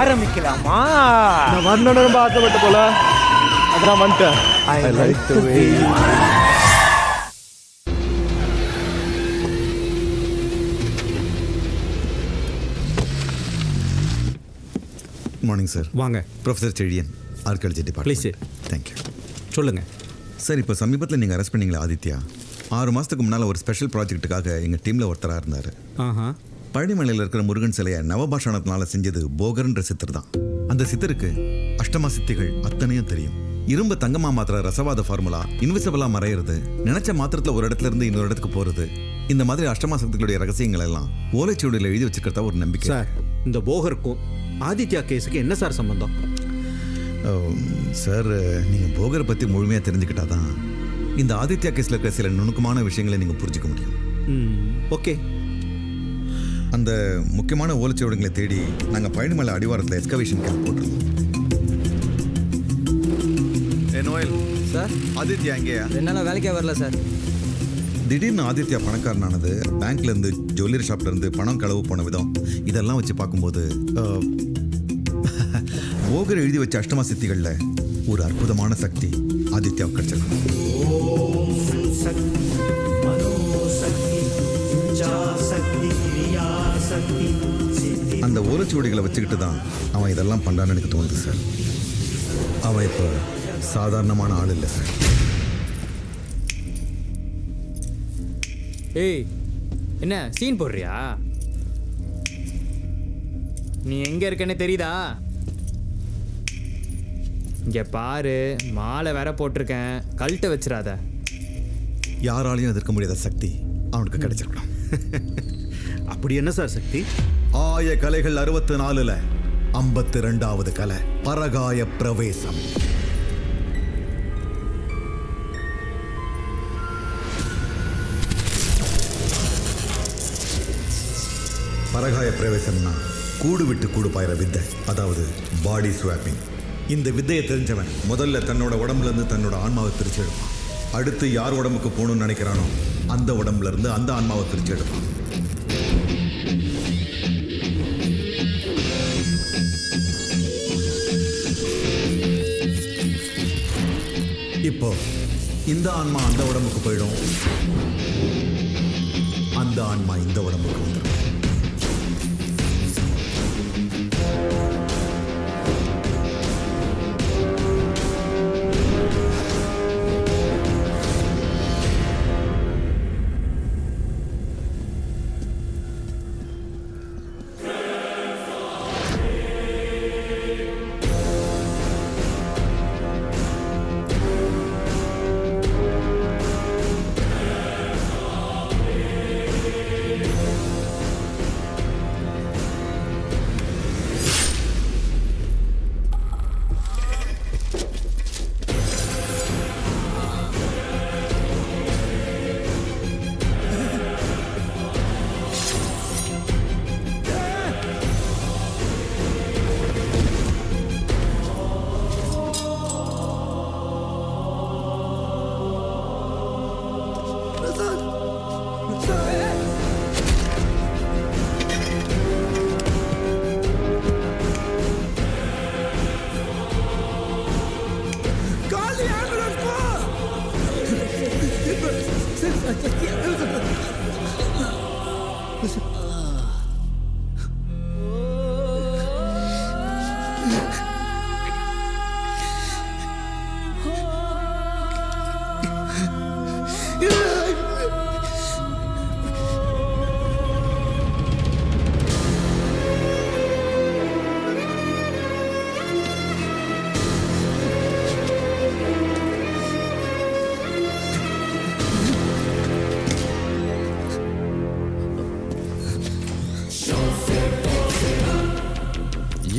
ஆரம்பிக்கலாமா? நான் வரணும்னு ரொம்ப ஆசைப்பட்ட போல அதான் வந்துட்டேன். I like the way you... morning sir. வாங்க. Professor Chezhiyan, archaeology department. Please. Thank you. சொல்லுங்கள் சார், இப்போ சமீபத்தில் நீங்கள் அரெஸ்ட் பண்ணீங்களா ஆதித்யா? 6 மாதத்துக்கு முன்னால் ஒரு ஸ்பெஷல் ப்ராஜெக்ட்டுக்காக எங்கள் டீமில் ஒருத்தராக இருந்தார். பழனிமலையில் இருக்கிற முருகன் சிலையை நவபாஷாணத்தினால செஞ்சது போகர்ன்ற சித்தர் தான். அந்த சித்தருக்கு அஷ்டமா சித்திகள் அத்தனையும் தெரியும். இரும்பு தங்கமா மாத்திர ரசவாத ஃபார்முலா, இன்விசிபிளா மறையிறது, நினைச்ச மாத்திரத்தில் ஒரு இடத்துல இருந்து இன்னொரு இடத்துக்கு போகிறது, இந்த மாதிரி அஷ்டமா சக்திகளுடைய ரகசியங்கள் எல்லாம் ஓலைச்சுவடியில் எழுதி வச்சுக்கிறதா ஒரு நம்பிக்கை. சார், இந்த போகருக்கும் ஆதித்யா கேஸுக்கு என்ன சார் சம்பந்தம்? சார், நீங்கள் போகரை பற்றி முழுமையாக தெரிஞ்சுக்கிட்டா தான் இந்த ஆதித்யா கேஸில் இருக்கிற சில நுணுக்கமான விஷயங்களை நீங்கள் புரிஞ்சுக்க முடியும். ஓகே. அந்த முக்கியமான ஓலைச்சுவடிகளை தேடி நாங்கள் பழனிமலை அடிவாரத்தில் எக்ஸ்கவேஷன் கேம்ப் போட்டிருந்தோம். நோயல் சார், ஆதித்யா எங்கேயா? என்னால் வேலைக்கே வரல சார். திடீர்னு ஆதித்யா பணக்காரனானது, பேங்க்லேருந்து ஜுவல்லரி ஷாப்லேருந்து பணம் களவு போன விதம், இதெல்லாம் வச்சு பார்க்கும்போது போகர் எழுதி வச்ச அஷ்டமா சித்திகளில் ஒரு அற்புதமான சக்தி ஆதித்யாவுக்கு கிடைச்சிருக்கும். அந்த ஓலைச்சுவடிகளை வச்சுக்கிட்டு தான் அவன் இதெல்லாம் பண்ணுறான்னு எனக்கு தோணுது சார். அவன் இப்போ சாதாரணமான ஆள் இல்லை சார். ஏய், என்ன சீன் போடுறியா? நீ எங்க இருக்கன்னு தெரியுதா? இங்க பாரு, மாலை வேற போட்டிருக்கேன், கழட்ட வச்சிடாத. யாராலையும் எதிர்க்க முடியாத சக்தி அவனுக்கு கிடைச்சிருக்கணும். அப்படி என்ன சார் சக்தி? ஆய கலைகள் 64ல் 52வது கலை பரகாய பிரவேசம். பரகாய பிரவேசம்னா கூடு விட்டு கூடு பாயிற வித்தை, அதாவது பாடி ஸ்வாப்பிங். இந்த வித்தையை தெரிஞ்சவன் முதல்ல தன்னோட உடம்புல இருந்து தன்னோட ஆன்மாவை பிரிச்சு எடுப்பான். அடுத்து யார் உடம்புக்கு போகணும்னு நினைக்கிறானோ அந்த உடம்புல இருந்து அந்த ஆன்மாவை பிரிச்சு எடுப்பான். இப்போ இந்த ஆன்மா அந்த உடம்புக்கு போயிடும், அந்த ஆன்மா இந்த உடம்புக்கு வந்துடும்.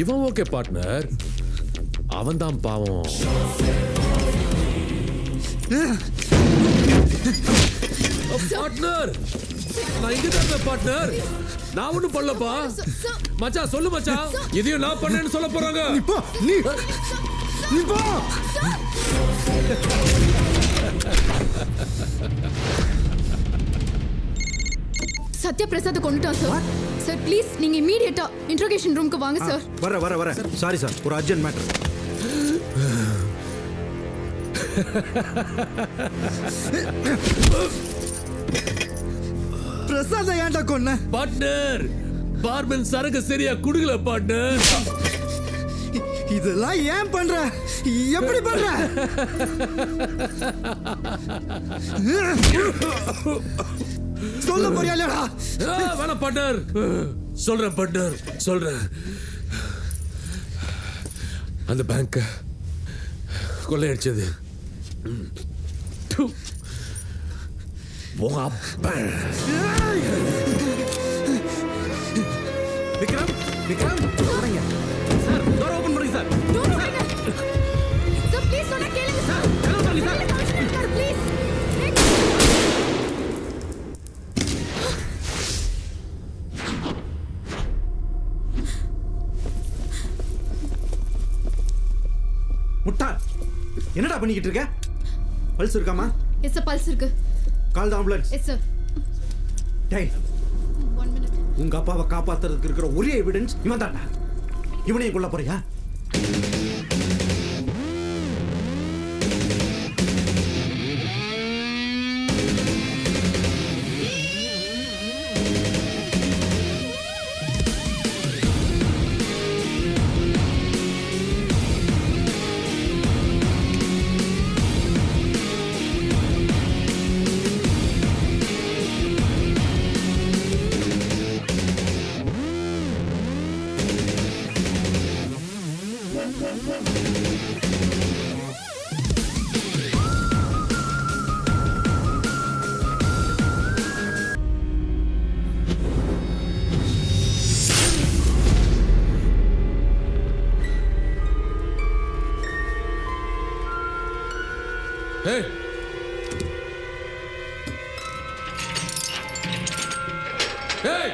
இவன் ஓகே பார்ட்னர், அவன் தான் பாவம். பார்ட்னர், நான் இங்க தான் பார்ட்னர். நான் ஒண்ணும் பண்ணலப்பா. மச்சான் சொல்லு மச்சான், இதையும் நான் பண்ணேன்னு சொல்ல போறாங்க. நீ போ. சத்யா பிரசாத் கொண்டுட்டான் சார். சார் ப்ளீஸ் நீங்க இமீடியட்டா இன்ட்ரோகேஷன் ரூமுக்கு வாங்க சார். வர சாரி சார், ஒரு அர்ஜென்ட் மேட்டர். பிரசாத் ஏன்டா கொன்ன? பார்ட்னர் பார்மன் சரக்கு சரியா குடுக்கல பார்ட்னர். இதெல்லாம் ஏன் பண்ற? எப்படி பண்ற? சொல்ல போறியாலடா? வேணாம் பார்ட்னர், சொல்றேன் பார்ட்னர், சொல்றேன். அந்த பேங்க் கொள்ளையடிச்சது உன் அப்பன். விக்ரம் போறீங்க சார், டோர் ஓபன் பண்ணுங்க சார். சார் ப்ளீஸ் சொன்னா கேளுங்க சார். Sir please. முட்டாள், என்னடா பண்ணிக்கிட்டு இருக்க? பல்ஸ் இருக்காமா? எஸ் சார், பல்ஸ் இருக்கு. கால் தி ஆம்புலன்ஸ். Yes sir. டேய், 1 minute. உங்க அப்பாவை காப்பாத்துறதுக்கு இருக்கிற ஒரே எவிடன்ஸ் இவன் தான்டா. இவனையும் கொல்ல போறியா? Hey! Hey!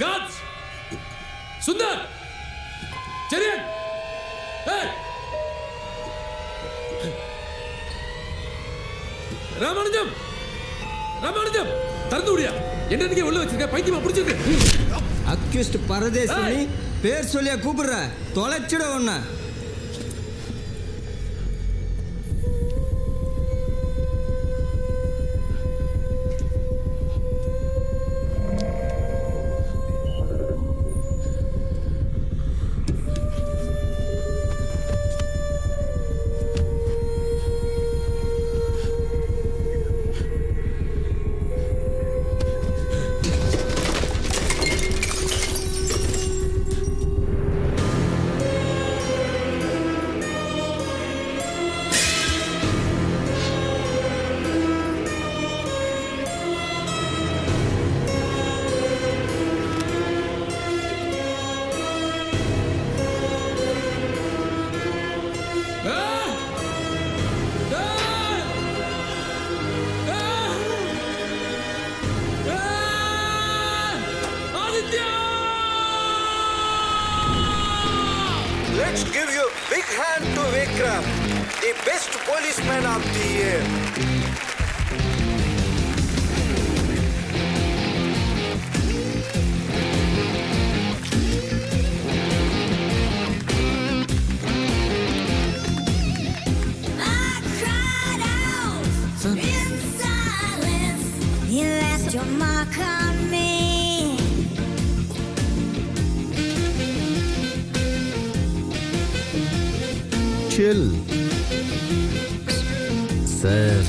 Guards! Sundar! Cherian! Hey! Ramanujam! Ramanujam! திறந்து விடியா? என்ன நீங்க உள்ள வச்சிருக்க? பைத்தியமா பிடிச்சிருக்கு? அக்யூஸ்ட் பரதேசி, பேர் சொல்லியா கூப்பிடுற? தொலைச்சிட ஒண்ணு. Let's give you a big hand to Vikram, the best policeman of the year. I cried out in silence. You left your mark on me. chill. Sir.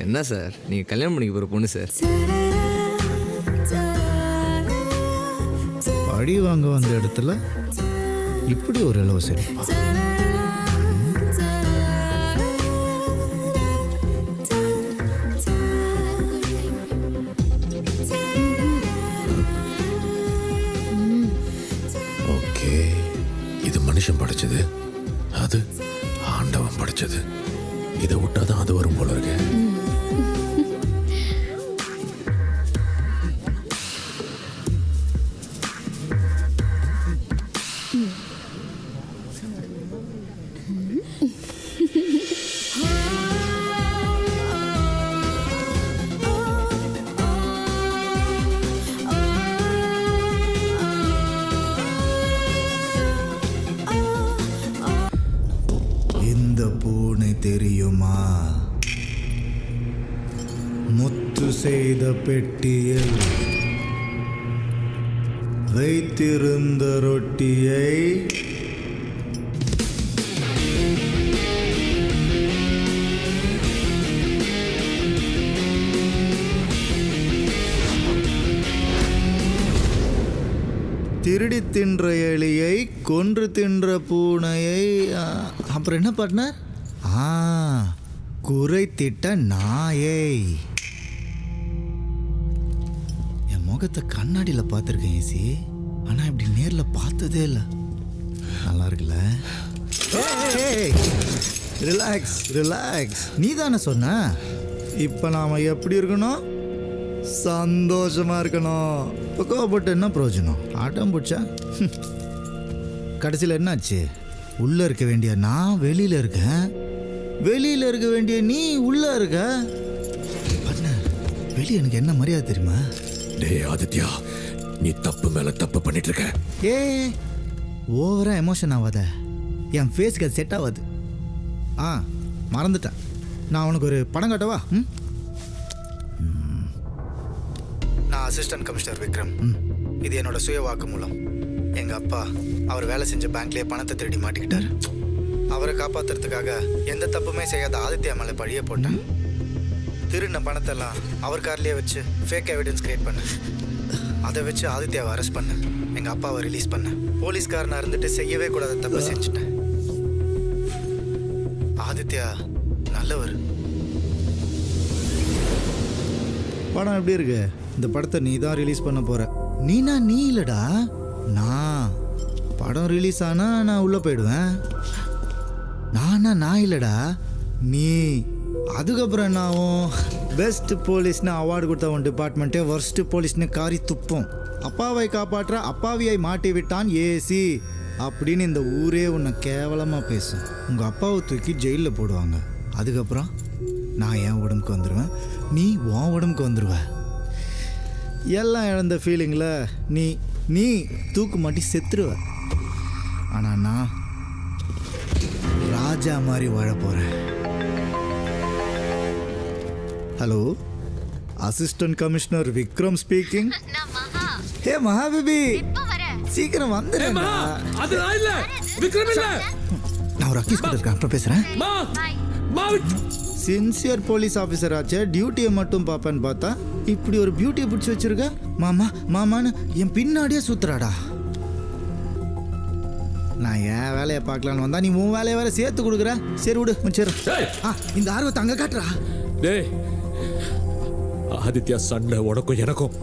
என்ன சார் நீங்கள் கல்யாணம் பண்ணிக்க போகிற பொண்ணு சார். பழி வாங்க வந்த இடத்துல இப்படி ஒரு அளவு சரி. ஓகே, இது மனுஷன் படைச்சது, அது ஆண்டவன் படைச்சது. இதை விட்டாதான் அது வரும் போல இருக்கு. இந்த பூனை தெரியுமா? முத்து செய்த பெட்டியில் வைத்திருந்த ரொட்டியை திருடி தின்ற எலியை கொன்று தின்ற பூனையை அப்புறம் என்ன பார்ட்னர்? குறைத்திட்ட நாயை. என் முகத்தை கண்ணாடியில் பார்த்துருக்கேன் ஏசி, ஆனால் இப்படி நேரில் பார்த்ததே இல்லை. நல்லா இருக்குல்ல? Relax relax. நீ தானே சொன்ன இப்போ நாம் எப்படி இருக்கணும்? சந்தோஷமா இருக்கணும். இப்போ கோவப்பட்டு என்ன பிரயோஜனம்? ஆட்டம் பிடிச்சா கடைசியில் என்னாச்சு? உள்ளே இருக்க வேண்டிய நான் வெளியில் இருக்கேன், வெளியில் இருக்க வேண்டிய நீ உள்ளே இருக்க. வெளியே எனக்கு என்ன மரியாதை தெரியுமா? டேய் ஆதித்யா, நீ தப்பு மேல தப்பு பண்ணிட்டு இருக்க. ஓவரா எமோஷன் ஆகாத, என் ஃபேஸ்க்கு அது செட் ஆகாது. மறந்துட்டேன். நான் உனக்கு ஒரு படம் காட்டவா? நான் அசிஸ்டன்ட் கமிஷனர் விக்ரம். இது என்னோட சுய வாக்குமூலம். எங்கள் அப்பா அவர் வேலை செஞ்ச பேங்க்லேயே பணத்தை திருடி மாட்டிக்கிட்டார். அவரை காப்பாற்றுறதுக்காக எந்த தப்புமே செய்யாத ஆதித்யா மேலே பழிய போட்டேன். திருடின பணத்தெல்லாம் அவர் கார்லேயே வச்சு ஃபேக் எவிடன்ஸ் கிரியேட் பண்ணேன். அதை வச்சு ஆதித்யாவை அரெஸ்ட் பண்ணேன். எங்கள் அப்பாவை ரிலீஸ் பண்ணேன். போலீஸ்காரனாக இருந்துட்டு செய்யவே கூடாத தப்பு செஞ்சுட்டேன். ஆதித்யா நல்லவர். படம் எப்படி இருக்கு? இந்த படத்தை நீ தான் ரிலீஸ் பண்ண போற. நீனா நீ இல்லடா, நான். படம் ரிலீஸ் ஆனா நான் உள்ள போயிடுவேன். நான் இல்லடா, நீ. அதுக்கப்புறம் என்னாவும்? பெஸ்ட் போலீஸ்னு அவார்டு கொடுத்த உன் டிபார்ட்மெண்ட்டே வர்ஸ்ட் போலீஸ்னு காரி துப்போம். அப்பாவை காப்பாற்ற அப்பாவியை மாட்டி விட்டான் ஏசி அப்படின்னு இந்த ஊரே உன்னை கேவலமாக பேசும். உங்கள் அப்பாவை தூக்கி ஜெயிலில் போடுவாங்க. அதுக்கப்புறம் நான் என் உடம்புக்கு வந்துடுவேன், நீ உன் உடம்புக்கு வந்துடுவ. எல்லாம் இழந்த ஃபீலிங்கில் நீ தூக்கு மாட்டி செத்துருவ. ஆனால் நான் ராஜா மாதிரி வாழ போகிறேன். Hello, assistant commissioner Vikram speaking. Hey மகாபேபி, சீக்கிரம் வந்துடுறேன். நான் ஒரு அக்கீஸ் இருக்கேன், அப்புறம் பேசுகிறேன். சின்சியர் போலீஸ் ஆஃபீஸர் ஆச்சே, டியூட்டியை மட்டும் பார்ப்பேன்னு பார்த்தா இப்படி ஒரு பியூட்டியை பிடிச்சி வச்சிருக்க. மாமான்னு என் பின்னாடியே சுத்துறாடா. நான் என் வேலையை பார்க்கலான்னு வந்தா நீ உன் வேலையை வேற சேர்த்து கொடுக்குற. சரி விடு, சரி. இந்த ஆர்வத்தை அங்கே காட்டுறா. டேய் ஆதித்யா, சண்டை உனக்கும் எனக்கும்.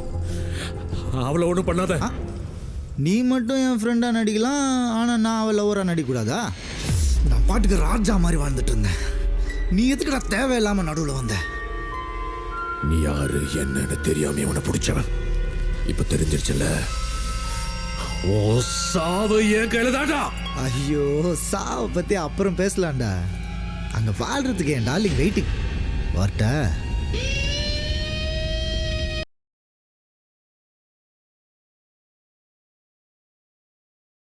அவளை ஒன்றும் பண்ணாத. நீ மட்டும் என் ஃப்ரெண்டாக நடிக்கலாம், ஆனால் நான் அவள் லவராக நடிக்கூடாதா? நான் பாட்டுக்கு ராஜா மாதிரி வாழ்ந்துட்டு இருந்தேன். நீ எதுக்குடா தேவையில்லாமல் நடுவில் வந்த? நீ யாரு என்னன்னு தெரியாம உன்னை பிடிச்சவன். இப்ப தெரிஞ்சிருச்சுல்ல, ஓ சாவு என் கையில தான்டா. ஐயோ, சாவை பற்றி அப்புறம் பேசலாம்டா. அங்கே வாழ்றதுக்கு என் டார்லிங் வெயிட்டிங். வரட்ட